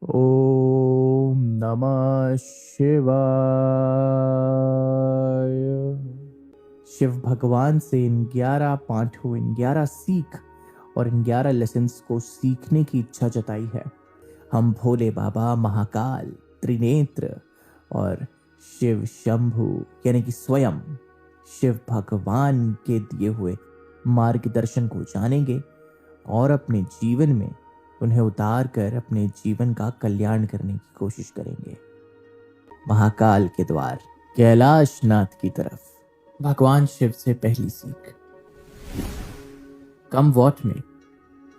ओम नमः शिवाय। शिव भगवान से इन 11 पाठों, इन 11 सीख और इन 11 लेसन्स को सीखने की इच्छा जताई है। हम भोले बाबा, महाकाल, त्रिनेत्र और शिव शंभु यानी कि स्वयं शिव भगवान के दिए हुए मार्गदर्शन को जानेंगे और अपने जीवन में उन्हें उतार कर अपने जीवन का कल्याण करने की कोशिश करेंगे। महाकाल के द्वार, कैलाश नाथ की तरफ। भगवान शिव से पहली सीख, come what may,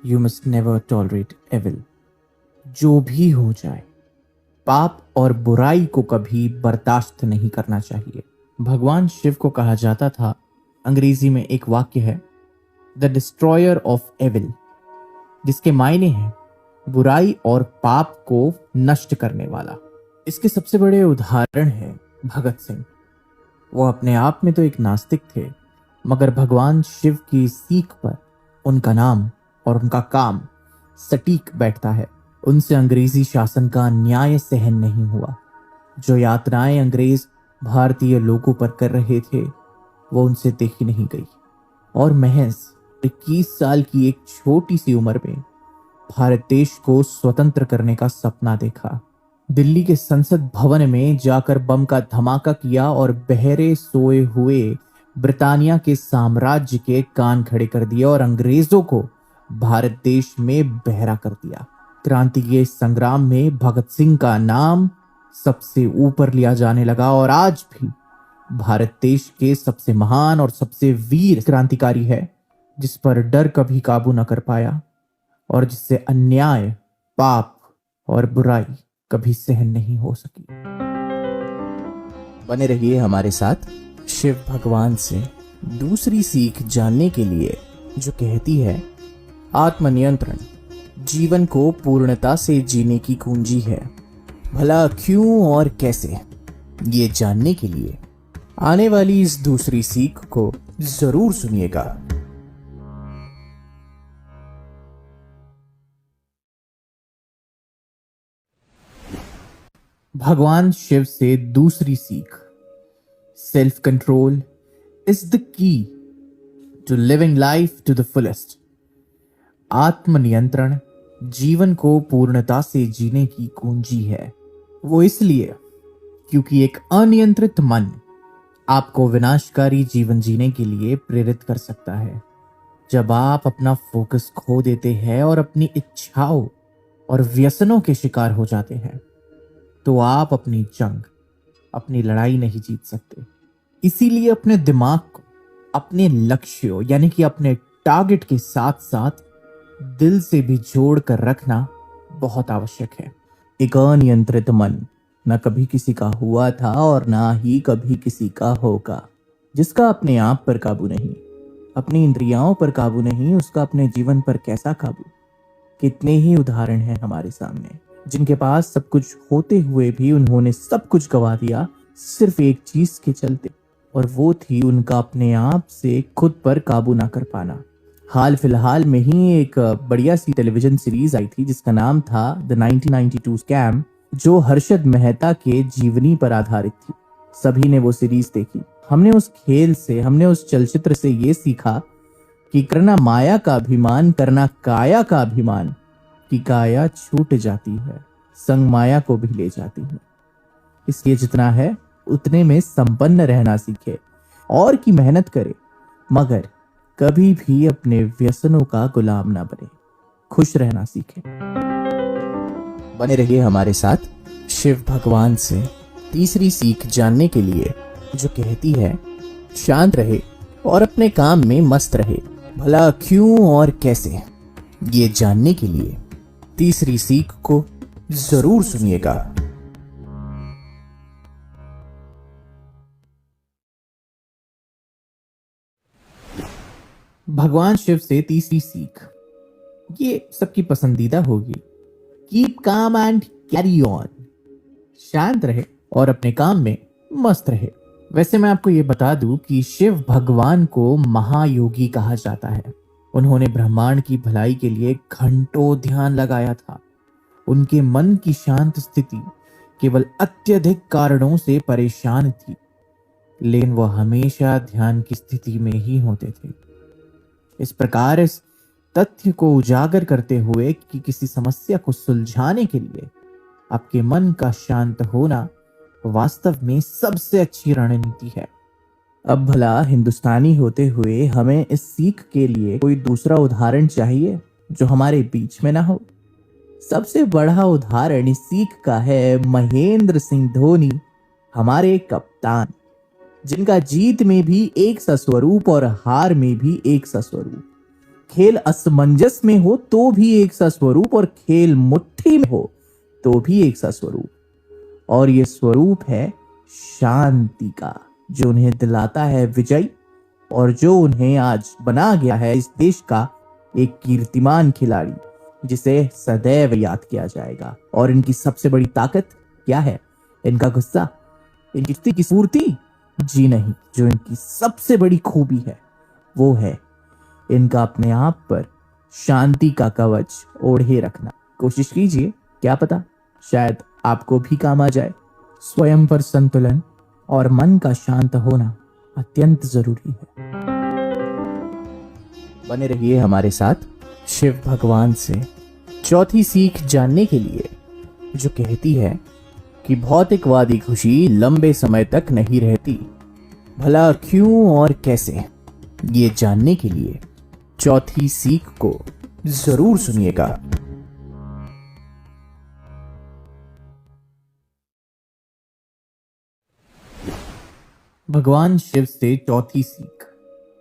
you must never tolerate evil. जो भी हो जाए, पाप और बुराई को कभी बर्दाश्त नहीं करना चाहिए। भगवान शिव को कहा जाता था, अंग्रेजी में एक वाक्य है, द डिस्ट्रॉयर ऑफ एविल, जिसके मायने हैं बुराई और पाप को नष्ट करने वाला। इसके सबसे बड़े उदाहरण हैं भगत सिंह। वो अपने आप में तो एक नास्तिक थे, मगर भगवान शिव की सीख पर उनका नाम और उनका काम सटीक बैठता है। उनसे अंग्रेजी शासन का अन्याय सहन नहीं हुआ। जो यातनाएं अंग्रेज भारतीय लोगों पर कर रहे थे, वो उनसे देखी नहीं गई और महज 21 साल की एक छोटी सी उम्र में भारत देश को स्वतंत्र करने का सपना देखा। दिल्ली के संसद भवन में जाकर बम का धमाका किया और बहरे सोए हुए ब्रिटानिया के साम्राज्य के कान खड़े कर दिए और अंग्रेजों को भारत देश में बहरा कर दिया। क्रांति के संग्राम में भगत सिंह का नाम सबसे ऊपर लिया जाने लगा और आज भी भारत देश के सबसे महान और सबसे वीर क्रांतिकारी है, जिस पर डर कभी काबू न कर पाया और जिससे अन्याय, पाप और बुराई कभी सहन नहीं हो सकी। बने रहिए हमारे साथ शिव भगवान से दूसरी सीख जानने के लिए, जो कहती है आत्मनियंत्रण जीवन को पूर्णता से जीने की कुंजी है। भला क्यों और कैसे, ये जानने के लिए आने वाली इस दूसरी सीख को जरूर सुनिएगा। भगवान शिव से दूसरी सीख, self control is the key to living life to the fullest. आत्मनियंत्रण जीवन को पूर्णता से जीने की कुंजी है। वो इसलिए क्योंकि एक अनियंत्रित मन आपको विनाशकारी जीवन जीने के लिए प्रेरित कर सकता है। जब आप अपना फोकस खो देते हैं और अपनी इच्छाओं और व्यसनों के शिकार हो जाते हैं, तो आप अपनी जंग, अपनी लड़ाई नहीं जीत सकते। इसीलिए अपने दिमाग को अपने लक्ष्यों यानी कि अपने टारगेट के साथ साथ दिल से भी जोड़ कर रखना बहुत आवश्यक है। एक अनियंत्रित मन न कभी किसी का हुआ था और ना ही कभी किसी का होगा। जिसका अपने आप पर काबू नहीं, अपनी इंद्रियों पर काबू नहीं, उसका अपने जीवन पर कैसा काबू। कितने ही उदाहरण हैं हमारे सामने, जिनके पास सब कुछ होते हुए भी उन्होंने सब कुछ गवा दिया सिर्फ एक चीज के चलते, और वो थी उनका अपने आप से खुद पर काबू ना कर पाना। हाल फिलहाल में ही एक बढ़िया सी टेलीविजन सीरीज आई थी जिसका नाम था द 1992 स्कैम, जो हर्षद मेहता के जीवनी पर आधारित थी। सभी ने वो सीरीज देखी। हमने उस खेल से, हमने उस चलचित्र से ये सीखा कि करना माया का अभिमान, करना काया का अभिमान, कि काया छूट जाती है, संग माया को भी ले जाती है। इसलिए जितना है उतने में संपन्न रहना सीखे और की मेहनत करे, मगर कभी भी अपने व्यसनों का गुलाम ना बने। खुश रहना सीखे। बने रहिए हमारे साथ शिव भगवान से तीसरी सीख जानने के लिए, जो कहती है शांत रहे और अपने काम में मस्त रहे। भला क्यों और कैसे, ये जानने के लिए तीसरी सीख को जरूर सुनिएगा। भगवान शिव से तीसरी सीख, ये सबकी पसंदीदा होगी। Keep calm and carry on. शांत रहे और अपने काम में मस्त रहे। वैसे मैं आपको ये बता दूं कि शिव भगवान को महायोगी कहा जाता है। उन्होंने ब्रह्मांड की भलाई के लिए घंटों ध्यान लगाया था उनके मन की शांत स्थिति केवल अत्यधिक कारणों से परेशान थी, लेकिन वह हमेशा ध्यान की स्थिति में ही होते थे। इस प्रकार इस तथ्य को उजागर करते हुए कि किसी समस्या को सुलझाने के लिए आपके मन का शांत होना वास्तव में सबसे अच्छी रणनीति है। अब भला हिंदुस्तानी होते हुए हमें इस सीख के लिए कोई दूसरा उदाहरण चाहिए जो हमारे बीच में ना हो। सबसे बड़ा उदाहरण इस सीख का है महेंद्र सिंह धोनी, हमारे कप्तान, जिनका जीत में भी एक सा स्वरूप और हार में भी एक सा स्वरूप। खेल असमंजस में हो तो भी एक सा स्वरूप और खेल मुट्ठी में हो तो भी एक सा स्वरूप। और ये स्वरूप है शांति का, जो उन्हें दिलाता है विजय और जो उन्हें आज बना गया है इस देश का एक कीर्तिमान खिलाड़ी जिसे सदैव याद किया जाएगा। और इनकी सबसे बड़ी ताकत क्या है? इनका गुस्सा, इनकी स्फूर्ति? जी नहीं, जो इनकी सबसे बड़ी खूबी है वो है इनका अपने आप पर शांति का कवच ओढ़े रखना। कोशिश कीजिए, क्या पता शायद आपको भी काम आ जाए। स्वयं पर संतुलन और मन का शांत होना अत्यंत जरूरी है। बने रहिए हमारे साथ शिव भगवान से चौथी सीख जानने के लिए, जो कहती है कि भौतिकवादी खुशी लंबे समय तक नहीं रहती। भला क्यों और कैसे, ये जानने के लिए चौथी सीख को जरूर सुनिएगा। भगवान शिव से चौथी सीख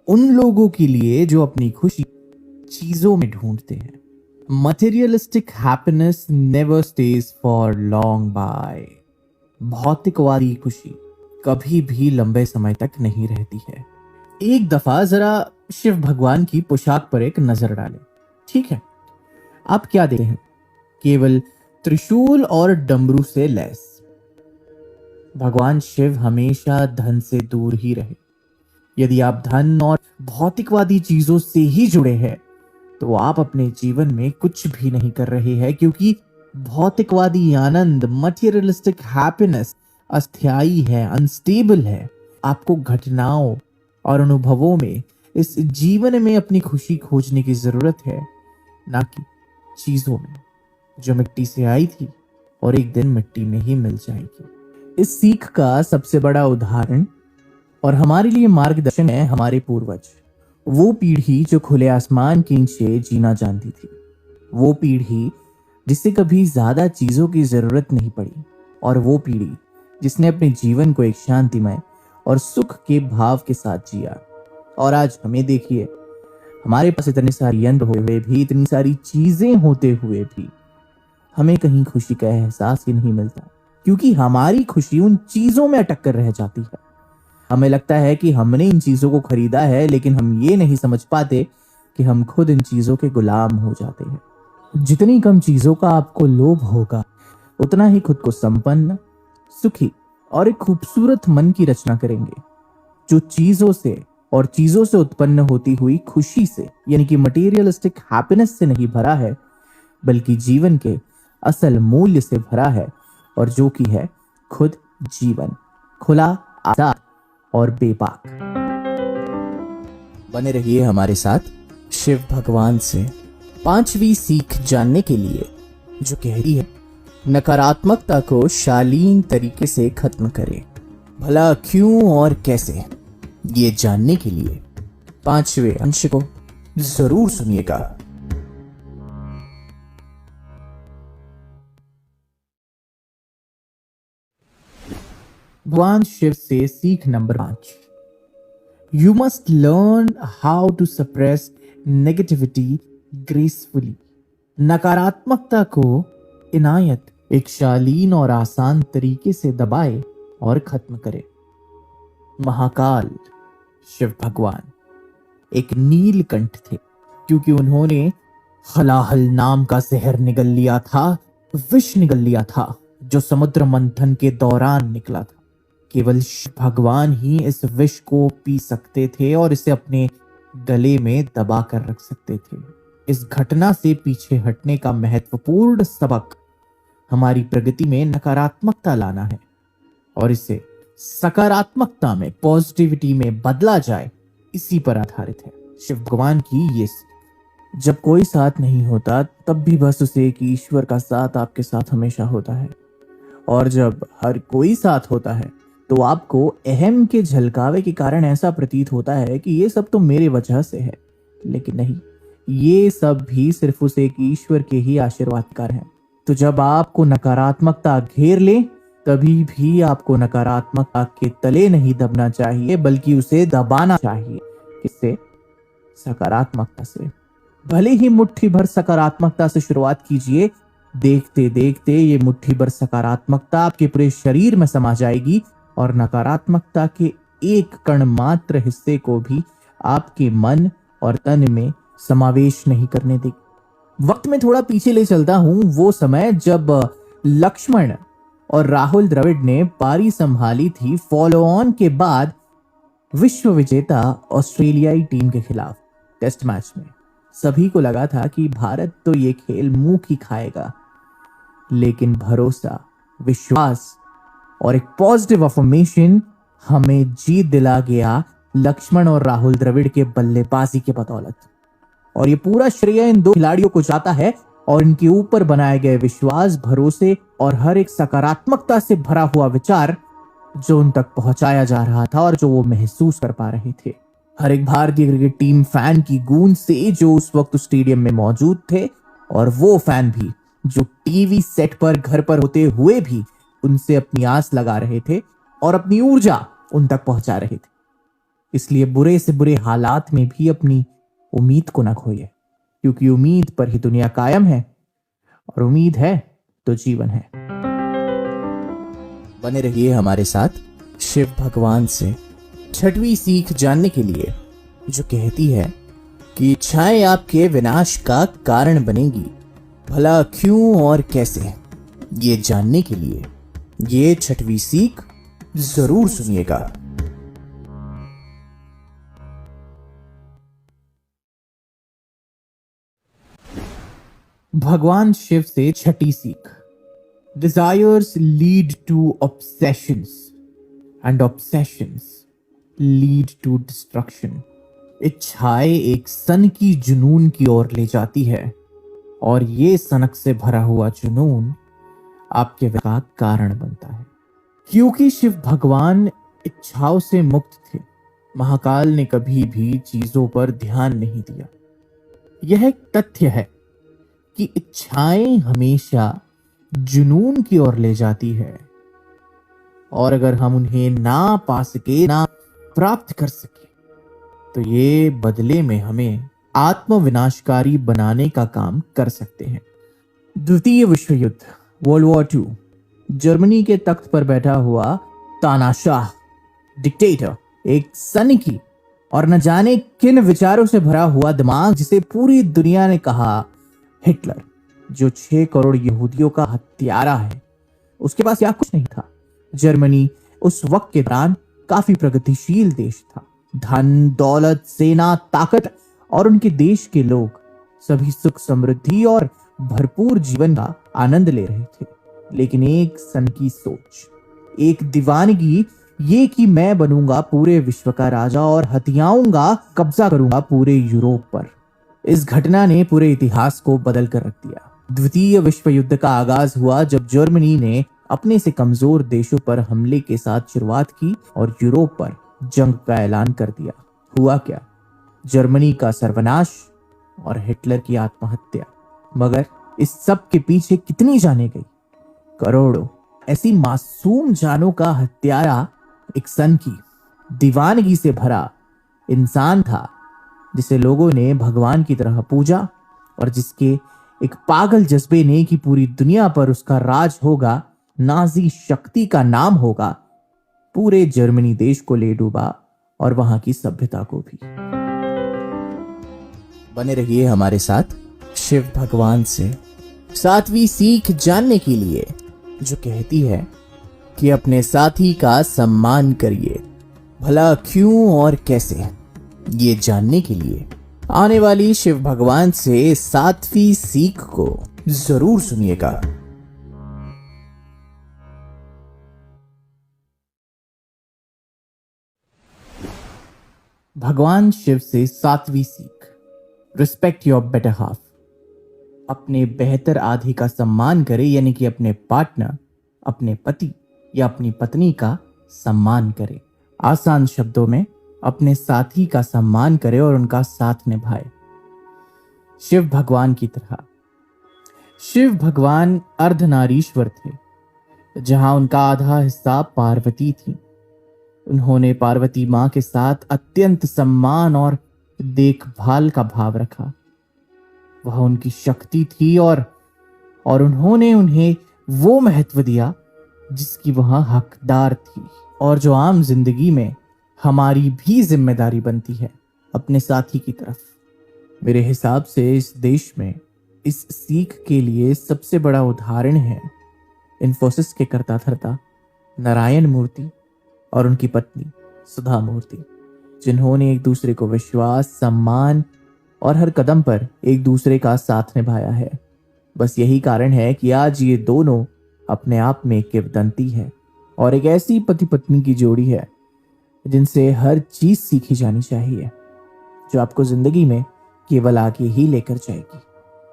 उन लोगों के लिए जो अपनी खुशी चीजों में ढूंढते हैं। Materialistic happiness never stays for long by. भौतिकवादी खुशी कभी भी लंबे समय तक नहीं रहती है। एक दफा जरा शिव भगवान की पोशाक पर एक नजर डालें। ठीक है, आप क्या देखते हैं? केवल त्रिशूल और डमरू से लैस। भगवान शिव हमेशा धन से दूर ही रहे। यदि आप धन और भौतिकवादी चीजों से ही जुड़े हैं तो आप अपने जीवन में कुछ भी नहीं कर रहे हैं, क्योंकि भौतिकवादी आनंद, मटेरियलिस्टिक हैप्पीनेस अस्थायी है, अनस्टेबल है। आपको घटनाओं और अनुभवों में इस जीवन में अपनी खुशी खोजने की जरूरत है, ना कि चीजों में जो मिट्टी से आई थी और एक दिन मिट्टी में ही मिल जाएगी। इस सीख का सबसे बड़ा उदाहरण और हमारे लिए मार्गदर्शन है हमारे पूर्वज। वो पीढ़ी जो खुले आसमान के नीचे जीना जानती थी। वो पीढ़ी जिसे कभी ज्यादा चीजों की जरूरत नहीं पड़ी। और वो पीढ़ी जिसने अपने जीवन को एक शांतिमय और सुख के भाव के साथ जिया। और आज हमें देखिए, हमारे पास इतने सारे यंत्र हुए भी, इतनी सारी चीजें होते हुए भी हमें कहीं खुशी का एहसास ही नहीं मिलता, क्योंकि हमारी खुशी उन चीजों में अटक कर रह जाती है। हमें लगता है कि हमने इन चीजों को खरीदा है, लेकिन हम ये नहीं समझ पाते कि हम खुद इन चीजों के गुलाम हो जाते हैं। जितनी कम चीजों का आपको लोभ होगा, उतना ही खुद को संपन्न, सुखी और एक खूबसूरत मन की रचना करेंगे, जो चीजों से और चीजों से उत्पन्न होती हुई खुशी से, यानी कि मटेरियलिस्टिक हैप्पीनेस से नहीं भरा है, बल्कि जीवन के असल मूल्य से भरा है, और जो कि है खुद जीवन, खुला, आजाद और बेबाक। बने रहिए हमारे साथ शिव भगवान से पांचवी सीख जानने के लिए, जो कहती है नकारात्मकता को शालीन तरीके से खत्म करें। भला क्यों और कैसे, ये जानने के लिए पांचवें अंश को जरूर सुनिएगा। भगवान शिव से सीख number 5। You must learn how to suppress negativity gracefully. नकारात्मकता को इनायत, एक शालीन और आसान तरीके से दबाए और खत्म करे। महाकाल शिव भगवान एक नीलकंठ थे, क्योंकि उन्होंने हलाहल नाम का जहर निगल लिया था, विष निगल लिया था, जो समुद्र मंथन के दौरान निकला था। केवल शिव भगवान ही इस विष को पी सकते थे और इसे अपने गले में दबा कर रख सकते थे। इस घटना से पीछे हटने का महत्वपूर्ण सबक हमारी प्रगति में नकारात्मकता लाना है और इसे सकारात्मकता में, पॉजिटिविटी में बदला जाए, इसी पर आधारित है शिव भगवान की ये सीख। जब कोई साथ नहीं होता तब भी बस उसे एक ईश्वर का साथ आपके साथ हमेशा होता है, और जब हर कोई साथ होता है तो आपको अहम के झलकावे के कारण ऐसा प्रतीत होता है कि ये सब तो मेरे वजह से है, लेकिन नहीं, ये सब भी सिर्फ उस एक ईश्वर के ही आशीर्वाद का है। तो जब आपको नकारात्मकता घेर ले तभी भी आपको नकारात्मकता के तले नहीं दबना चाहिए, बल्कि उसे दबाना चाहिए। किससे? सकारात्मकता से। भले ही मुट्ठी भर सकारात्मकता से शुरुआत कीजिए, देखते देखते ये मुट्ठी भर सकारात्मकता आपके पूरे शरीर में समा जाएगी और नकारात्मकता के एक कण मात्र हिस्से को भी आपके मन और तन में समावेश नहीं करने देगी। वक्त में थोड़ा पीछे ले चलता हूं, वो समय जब लक्ष्मण और राहुल द्रविड़ ने पारी संभाली थी फॉलो ऑन के बाद विश्व विजेता ऑस्ट्रेलियाई टीम के खिलाफ टेस्ट मैच में। सभी को लगा था कि भारत तो ये खेल मुंह की खाएगा, लेकिन भरोसा, विश्वास और एक पॉजिटिव अफर्मेशन हमें जीत दिला गया लक्ष्मण और राहुल द्रविड़ के बल्लेबाजी के बदौलत। और ये पूरा श्रेय इन दो खिलाड़ियों को जाता है और इनके ऊपर बनाए गए विश्वास, भरोसे और हर एक सकारात्मकता से भरा हुआ विचार जो उन तक पहुंचाया जा रहा था और जो वो महसूस कर पा रहे थे। हर एक भारतीय क्रिकेट टीम फैन की गूंज से जो उस वक्त स्टेडियम में मौजूद थे, और वो फैन भी जो टीवी सेट पर घर पर होते हुए भी उनसे अपनी आस लगा रहे थे और अपनी ऊर्जा उन तक पहुंचा रहे थे। इसलिए बुरे से बुरे हालात में भी अपनी उम्मीद को ना खोइए, क्योंकि उम्मीद पर ही दुनिया कायम है और उम्मीद है तो जीवन है। बने रहिए हमारे साथ शिव भगवान से छठवीं सीख जानने के लिए, जो कहती है कि इच्छाएं आपके विनाश का कारण बनेगी, भला क्यों और कैसे। ये जानने के लिए ये छठवीं सीख जरूर सुनिएगा। भगवान शिव से छठी सीख। Desires lead to obsessions and obsessions lead to destruction. इच्छाएं एक सन की जुनून की ओर ले जाती है और ये सनक से भरा हुआ जुनून आपके का कारण बनता है। क्योंकि शिव भगवान इच्छाओं से मुक्त थे, महाकाल ने कभी भी चीजों पर ध्यान नहीं दिया। यह एक तथ्य है कि इच्छाएं हमेशा जुनून की ओर ले जाती है, और अगर हम उन्हें ना पा सके, ना प्राप्त कर सके, तो ये बदले में हमें आत्मविनाशकारी बनाने का काम कर सकते हैं। द्वितीय विश्व युद्ध, वर्ल्ड वॉर II, जर्मनी के तख्त पर बैठा हुआ तानाशाह डिक्टेटर, एक सनकी और न जाने किन विचारों से भरा हुआ दिमाग, जिसे पूरी दुनिया ने कहा हिटलर, जो 6 करोड़ यहूदियों का हत्यारा है, उसके पास क्या कुछ नहीं था। जर्मनी उस वक्त के दौरान काफी प्रगतिशील देश था। धन, दौलत, सेना, ताकत और उनके देश के लोग सभी सुख, समृद्धि और भरपूर जीवन का आनंद ले रहे थे। लेकिन एक सन की सोच, एक दीवानगी, ये कि मैं बनूंगा पूरे विश्व का राजा और हथियाऊंगा, कब्जा करूंगा पूरे यूरोप पर, इस घटना ने पूरे इतिहास को बदल कर रख दिया। द्वितीय विश्व युद्ध का आगाज हुआ जब जर्मनी ने अपने से कमजोर देशों पर हमले के साथ शुरुआत की और यूरोप पर जंग का ऐलान कर दिया। हुआ क्या? जर्मनी का सर्वनाश और हिटलर की आत्महत्या। मगर इस सब के पीछे कितनी जानें गई? करोड़ों ऐसी मासूम जानों का हत्यारा एक सन की दीवानगी से भरा इंसान था, जिसे लोगों ने भगवान की तरह पूजा और जिसके एक पागल जज्बे ने कि पूरी दुनिया पर उसका राज होगा, नाजी शक्ति का नाम होगा, पूरे जर्मनी देश को ले डूबा और वहां की सभ्यता को भी। बने रहिए हमारे साथ शिव भगवान से सातवीं सीख जानने के लिए, जो कहती है कि अपने साथी का सम्मान करिए, भला क्यों और कैसे। ये जानने के लिए आने वाली शिव भगवान से सातवीं सीख को जरूर सुनिएगा। भगवान शिव से सातवीं सीख, रिस्पेक्ट योर बेटर हाफ। अपने बेहतर आधे का सम्मान करें, यानी कि अपने पार्टनर, अपने पति या अपनी पत्नी का सम्मान करें। आसान शब्दों में अपने साथी का सम्मान करें और उनका साथ निभाए। शिव भगवान की तरह। शिव भगवान अर्धनारीश्वर थे, जहां उनका आधा हिस्सा पार्वती थी। उन्होंने पार्वती मां के साथ अत्यंत सम्मान और देखभाल का भाव रखा। वह उनकी शक्ति थी और उन्होंने उन्हें वो महत्व दिया जिसकी वह हकदार थी, और जो आम जिंदगी में हमारी भी जिम्मेदारी बनती है अपने साथी की तरफ। मेरे हिसाब से इस देश में इस सीख के लिए सबसे बड़ा उदाहरण है इन्फोसिस के कर्ता धर्ता नारायण मूर्ति और उनकी पत्नी सुधा मूर्ति, जिन्होंने एक दूसरे को विश्वास, सम्मान और हर कदम पर एक दूसरे का साथ निभाया है। बस यही कारण है कि आज ये दोनों अपने आप में किंवदंती है और एक ऐसी पति पत्नी की जोड़ी है जिनसे हर चीज सीखी जानी चाहिए, जो आपको जिंदगी में केवल आगे ही लेकर जाएगी।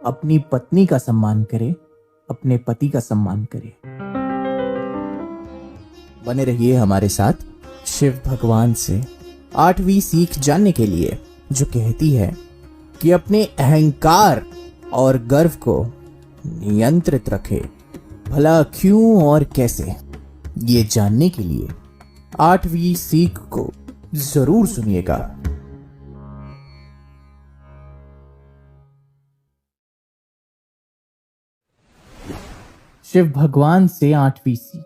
अपनी पत्नी का सम्मान करें, अपने पति का सम्मान करें। बने रहिए हमारे साथ शिव भगवान से 8वीं सीख जानने के लिए, जो कहती है कि अपने अहंकार और गर्व को नियंत्रित रखे, भला क्यों और कैसे। ये जानने के लिए 8वीं सीख को जरूर सुनिएगा। शिव भगवान से 8वीं सीख,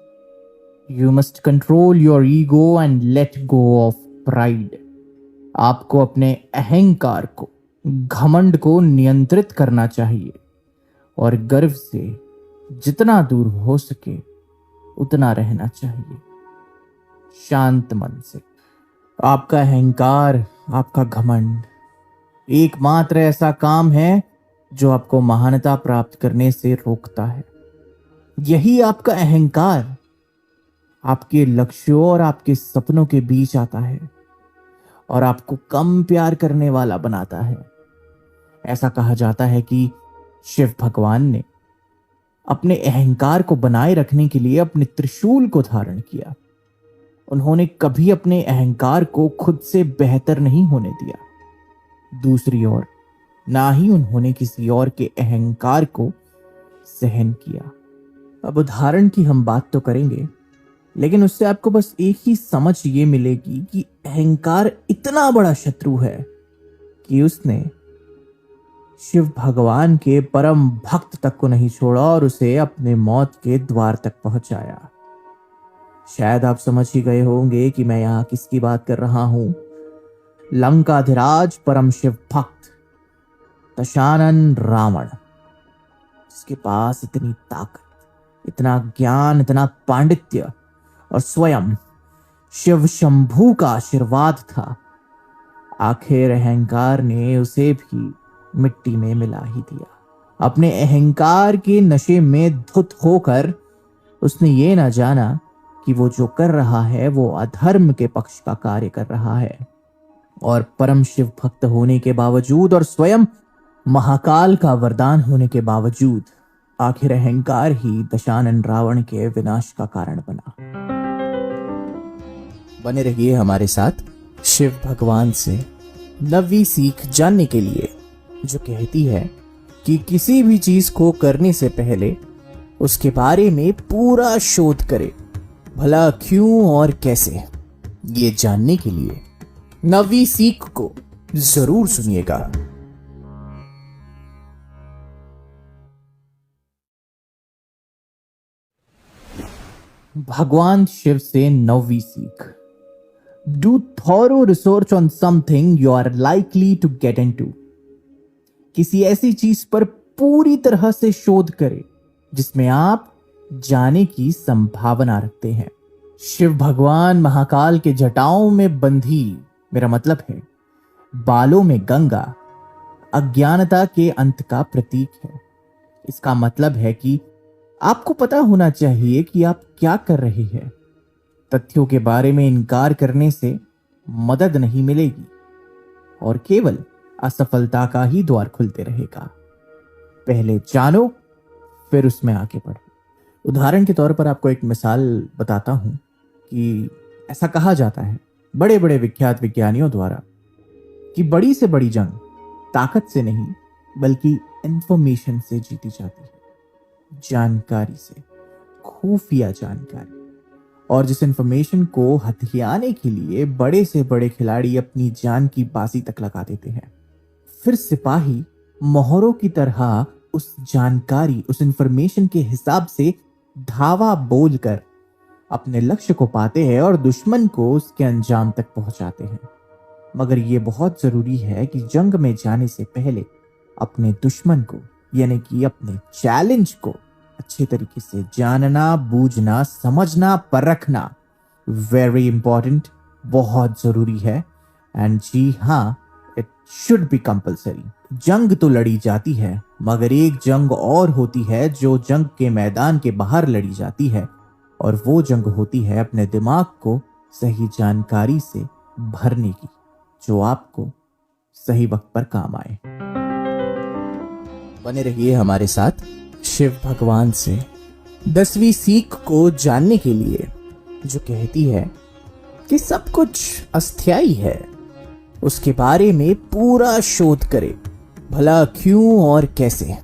you must control your ego and let go of pride. आपको अपने अहंकार को, घमंड को नियंत्रित करना चाहिए और गर्व से जितना दूर हो सके उतना रहना चाहिए, शांत मन से। आपका अहंकार, आपका घमंड एकमात्र ऐसा काम है जो आपको महानता प्राप्त करने से रोकता है। यही आपका अहंकार आपके लक्ष्यों और आपके सपनों के बीच आता है और आपको कम प्यार करने वाला बनाता है। ऐसा कहा जाता है कि शिव भगवान ने अपने अहंकार को बनाए रखने के लिए अपने त्रिशूल को धारण किया। उन्होंने कभी अपने अहंकार को खुद से बेहतर नहीं होने दिया। दूसरी ओर ना ही उन्होंने किसी और के अहंकार को सहन किया। अब उदाहरण की हम बात तो करेंगे, लेकिन उससे आपको बस एक ही समझ ये मिलेगी कि अहंकार इतना बड़ा शत्रु है कि उसने शिव भगवान के परम भक्त तक को नहीं छोड़ा और उसे अपने मौत के द्वार तक पहुंचाया। शायद आप समझ ही गए होंगे कि मैं यहां किसकी बात कर रहा हूं। लंकाधिराज परम शिव भक्त दशानन रावण, जिसके पास इतनी ताकत, इतना ज्ञान, इतना पांडित्य और स्वयं शिव शंभू का आशीर्वाद था, आखिर अहंकार ने उसे भी मिट्टी में मिला ही दिया। अपने अहंकार के नशे में धुत होकर उसने ये ना जाना कि वो जो कर रहा है वो अधर्म के पक्ष का कार्य कर रहा है, और परम शिव भक्त होने के बावजूद और स्वयं महाकाल का वरदान होने के बावजूद आखिर अहंकार ही दशानन रावण के विनाश का कारण बना। बने रहिए हमारे साथ शिव भगवान से 9वीं सीख जानने के लिए, जो कहती है कि किसी भी चीज को करने से पहले उसके बारे में पूरा शोध करें, भला क्यों और कैसे। ये जानने के लिए 9वीं सीख को जरूर सुनिएगा। भगवान शिव से 9वीं सीख, do thorough research on something you are likely to get into. किसी ऐसी चीज पर पूरी तरह से शोध करें जिसमें आप जाने की संभावना रखते हैं। शिव भगवान महाकाल के जटाओं में बंधी, मेरा मतलब है बालों में गंगा, अज्ञानता के अंत का प्रतीक है। इसका मतलब है कि आपको पता होना चाहिए कि आप क्या कर रहे हैं। तथ्यों के बारे में इनकार करने से मदद नहीं मिलेगी, और केवल असफलता का ही द्वार खुलते रहेगा। पहले जानो, फिर उसमें आगे बढ़ो। उदाहरण के तौर पर आपको एक मिसाल बताता हूं कि ऐसा कहा जाता है बड़े बड़े विख्यात विज्ञानियों द्वारा कि बड़ी से बड़ी जंग ताकत से नहीं बल्कि इंफॉर्मेशन से जीती जाती है, जानकारी से, खुफिया जानकारी। और जिस इंफॉर्मेशन को हथियाने के लिए बड़े से बड़े खिलाड़ी अपनी जान की बाजी तक लगा देते हैं, फिर सिपाही मोहरों की तरह उस जानकारी, उस इंफॉर्मेशन के हिसाब से धावा बोलकर अपने लक्ष्य को पाते हैं और दुश्मन को उसके अंजाम तक पहुंचाते हैं। मगर यह बहुत जरूरी है कि जंग में जाने से पहले अपने दुश्मन को, यानी कि अपने चैलेंज को अच्छे तरीके से जानना, बूझना, समझना, परखना वेरी इंपॉर्टेंट, बहुत जरूरी है। एंड जी हाँ, इट शुड बी कंपल्सरी। जंग तो लड़ी जाती है, मगर एक जंग और होती है जो जंग के मैदान के बाहर लड़ी जाती है, और वो जंग होती है अपने दिमाग को सही जानकारी से भरने की, जो आपको सही वक्त पर काम आए। बने रहिए हमारे साथ शिव भगवान से 10वीं सीख को जानने के लिए, जो कहती है कि सब कुछ अस्थायी है। उसके बारे में पूरा शोध करें, भला क्यों और कैसे।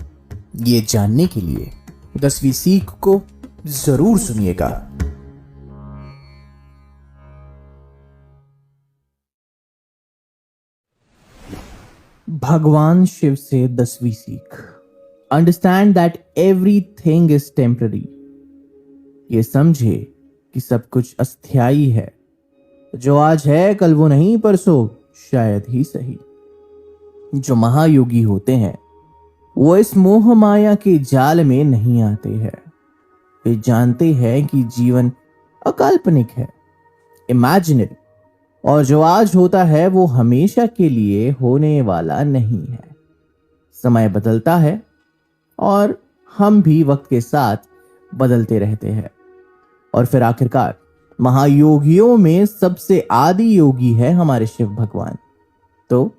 ये जानने के लिए 10वीं सीख को जरूर सुनिएगा। भगवान शिव से 10वीं सीख, understand that everything is temporary. ये समझे कि सब कुछ अस्थायी है। जो आज है कल वो नहीं, परसों शायद ही सही। जो महायोगी होते हैं वो इस मोह माया के जाल में नहीं आते हैं। वे जानते हैं कि जीवन अकाल्पनिक है, इमेजिनरी, और जो आज होता है वो हमेशा के लिए होने वाला नहीं है। समय बदलता है और हम भी वक्त के साथ बदलते रहते हैं। और फिर आखिरकार महायोगियों में सबसे आदि योगी है हमारे शिव भगवान। तो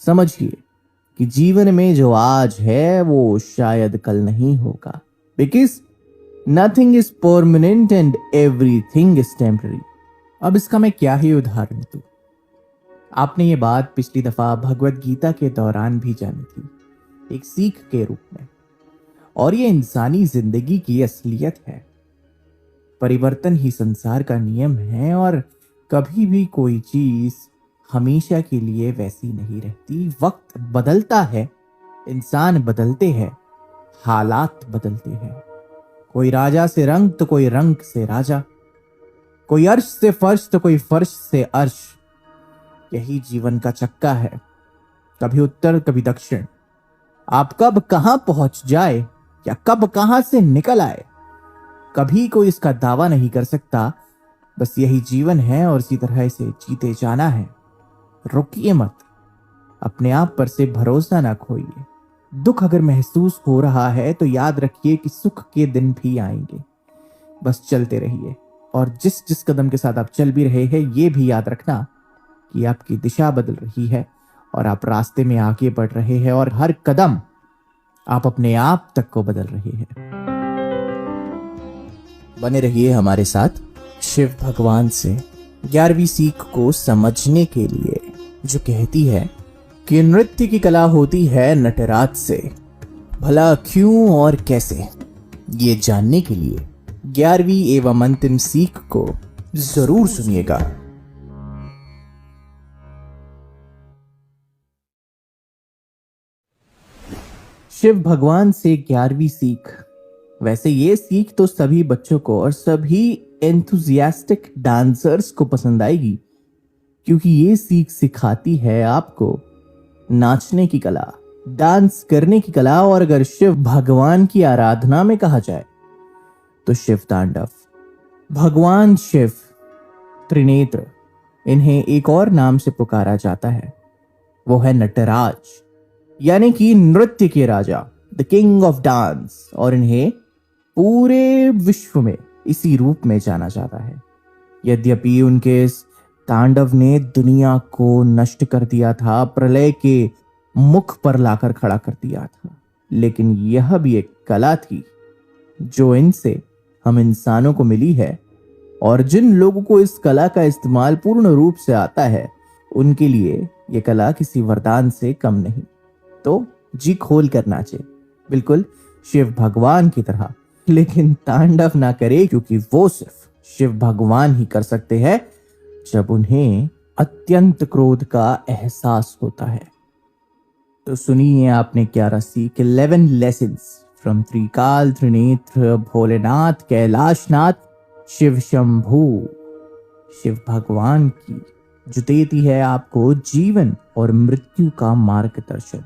समझिए कि जीवन में जो आज है वो शायद कल नहीं होगा, because nothing is permanent and everything is temporary. अब इसका मैं क्या ही उदाहरण दूं। आपने ये बात पिछली दफा भगवत गीता के दौरान भी जानी थी, एक सीख के रूप में, और ये इंसानी जिंदगी की असलियत है। परिवर्तन ही संसार का नियम है, और कभी भी कोई चीज हमेशा के लिए वैसी नहीं रहती। वक्त बदलता है, इंसान बदलते हैं, हालात बदलते हैं। कोई राजा से रंग तो कोई रंग से राजा, कोई अर्श से फर्श तो कोई फर्श से अर्श। यही जीवन का चक्का है, कभी उत्तर कभी दक्षिण। आप कब कहां पहुंच जाए या कब कहां से निकल आए, कभी कोई इसका दावा नहीं कर सकता। बस यही जीवन है और इसी तरह इसे जीते जाना है। रुकिए मत, अपने आप पर से भरोसा ना खोइए। दुख अगर महसूस हो रहा है तो याद रखिए कि सुख के दिन भी आएंगे। बस चलते रहिए, और जिस जिस कदम के साथ आप चल भी रहे हैं ये भी याद रखना कि आपकी दिशा बदल रही है और आप रास्ते में आगे बढ़ रहे हैं, और हर कदम आप अपने आप तक को बदल रहे हैं। बने रहिए हमारे साथ शिव भगवान से 11वीं सीख को समझने के लिए, जो कहती है कि नृत्य की कला होती है नटराज से, भला क्यों और कैसे। ये जानने के लिए 11वीं एवं अंतिम सीख को जरूर सुनिएगा। शिव भगवान से 11वीं सीख। वैसे ये सीख तो सभी बच्चों को और सभी एंथुजियास्टिक डांसर्स को पसंद आएगी, क्योंकि ये सीख सिखाती है आपको नाचने की कला, डांस करने की कला, और अगर शिव भगवान की आराधना में कहा जाए तो शिव तांडव। भगवान शिव त्रिनेत्र, इन्हें एक और नाम से पुकारा जाता है, वो है नटराज, यानी कि नृत्य के राजा, द किंग ऑफ डांस। और इन्हें पूरे विश्व में इसी रूप में जाना जाता है। यद्यपि उनके इस तांडव ने दुनिया को नष्ट कर दिया था, प्रलय के मुख पर लाकर खड़ा कर दिया था। लेकिन यह भी एक कला थी जो इनसे हम इंसानों को मिली है, और जिन लोगों को इस कला का इस्तेमाल पूर्ण रूप से आता है उनके लिए यह कला किसी वरदान से कम नहीं। तो जी खोल कर नाचे, बिल्कुल शिव भगवान की तरह, लेकिन तांडव ना करे, क्योंकि वो सिर्फ शिव भगवान ही कर सकते हैं जब उन्हें अत्यंत क्रोध का एहसास होता है। तो सुनिए आपने 11 सीख, 11 लेसन्स फ्रॉम त्रिकाल त्रिनेत्र भोलेनाथ कैलाशनाथ शिव शंभू, शिव भगवान की, जो देती है आपको जीवन और मृत्यु का मार्गदर्शन।